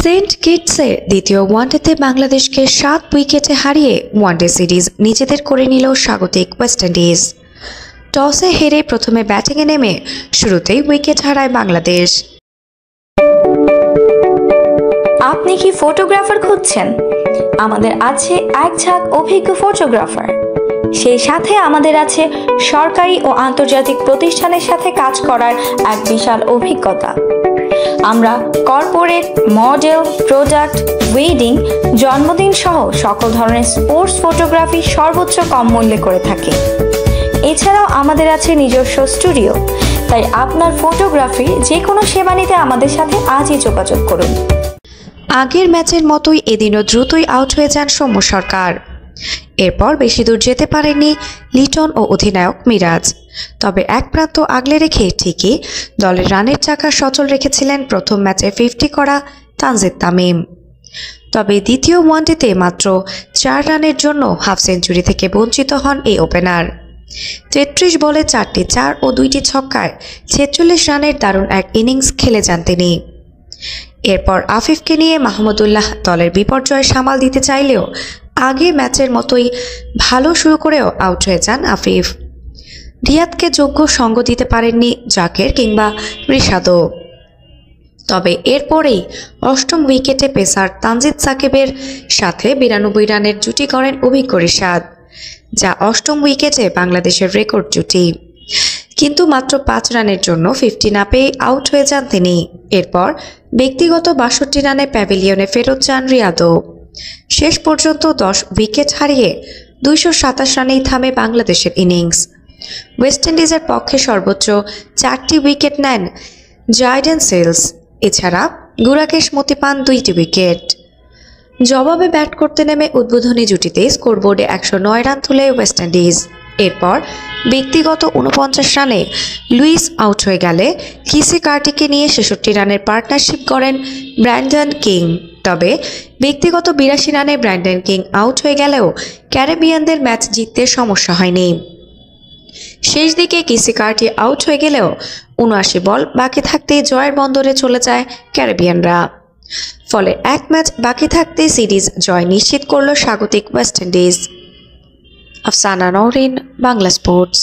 Saint কিটসে দ্বিতীয় ওয়ানডেতে বাংলাদেশকে 7 উইকেটে হারিয়ে ওয়ানডে সিরিজ নিজেদের করে নিল স্বাগতিক ওয়েস্ট ইন্ডিজ। টসে হেরে প্রথমে ব্যাটিংয়ে নেমে শুরুতেই উইকেট হারায় বাংলাদেশ। আপনি কি ফটোগ্রাফার খুঁজছেন? আমাদের আছে এক ঝাঁক অভিজ্ঞ ফটোগ্রাফার, সেই সাথে আমাদের আছে সরকারি ও আন্তর্জাতিক প্রতিষ্ঠানের সাথে কাজ করার এক বিশাল অভিজ্ঞতা। আমরা কর্পোরেট, মডেল, প্রোডাক্ট, ওয়েডিং, জন্মদিন সহ সকল ধরনের স্পোর্টস ফটোগ্রাফি সর্বোচ্চ কম মূল্যে করে থাকি। এছাড়াও আমাদের আছে নিজস্ব স্টুডিও। তাই আপনার ফটোগ্রাফি যে কোনো সেবা নিতে আমাদের সাথে আজই যোগাযোগ করুন। আগের ম্যাচের মতোই এদিনও দ্রুতই আউট হয়ে যান সৌম্য সরকার। এরপর বেশি দূর যেতে পারেননি লিটন ও অধিনায়ক মিরাজ। তবে এক প্রান্ত আগলে রেখে ঠিকই দলের রানের চাকা সচল রেখেছিলেন প্রথম ম্যাচে 50 করা তানজিদ তামিম। তবে দ্বিতীয় ওয়ানডেতে মাত্র 4 রানের জন্য হাফ সেঞ্চুরি থেকে বঞ্চিত হন এই ওপেনার। 33 বলে 4টি 4 ও 2টি ছক্কায় 46 রানের দারুণ এক ইনিংস খেলে যান তিনি। এরপর আফিফকে নিয়ে মাহমুদুল্লাহ দলের বিপর্যয় সামাল দিতে চাইলেও আগে ম্যাচের মতোই ভালো শুরু করেও আউট হয়ে যান আফিফ। রিয়াদকে যোগ্য সঙ্গ দিতে পারেননি জাকের কিংবা রিশাদও। তবে এরপরেই অষ্টম উইকেটে পেসার তানজিদ সাকিবের সাথে 92 রানের জুটি করেন অভিজ্ঞ রিশাদ, যা অষ্টম উইকেটে বাংলাদেশের রেকর্ড জুটি। কিন্তু মাত্র 5 রানের জন্য 50 না পেয়ে আউট হয়ে যান তিনি। এরপর ব্যক্তিগত 62 রানে প্যাভিলিয়নে ফেরত যান রিয়াদও। শেষ পর্যন্ত 10 উইকেট হারিয়ে 227 রানেই থামে বাংলাদেশের ইনিংস। ওয়েস্ট ইন্ডিজের পক্ষে সর্বোচ্চ 4টি উইকেট নেন জায়ডেন সেলস। এছাড়া গুরাকেশ মতি পান 2টি উইকেট। জবাবে ব্যাট করতে নেমে উদ্বোধনী জুটিতে স্কোরবোর্ডে 109 রান তুলে ওয়েস্ট ইন্ডিজ। এরপর ব্যক্তিগত 49 রানে লুইস আউট হয়ে গেলে কিসি কার্টিকে নিয়ে 66 রানের পার্টনারশিপ করেন ব্র্যান্ডন কিং। তবে ব্যক্তিগত 82 রানে ব্র্যান্ডন কিং আউট হয়ে গেলেও ক্যারিবিয়ানদের ম্যাচ জিততে সমস্যা হয়নি। শেষ দিকে কিসি কার্টি আউট হয়ে গেলেও 79 বল বাকি থাকতেই জয়ের বন্দরে চলে যায় ক্যারিবিয়ানরা। ফলে এক ম্যাচ বাকি থাকতে সিরিজ জয় নিশ্চিত করল স্বাগতিক West Indies. Afsana Nowrin, Bangla sports.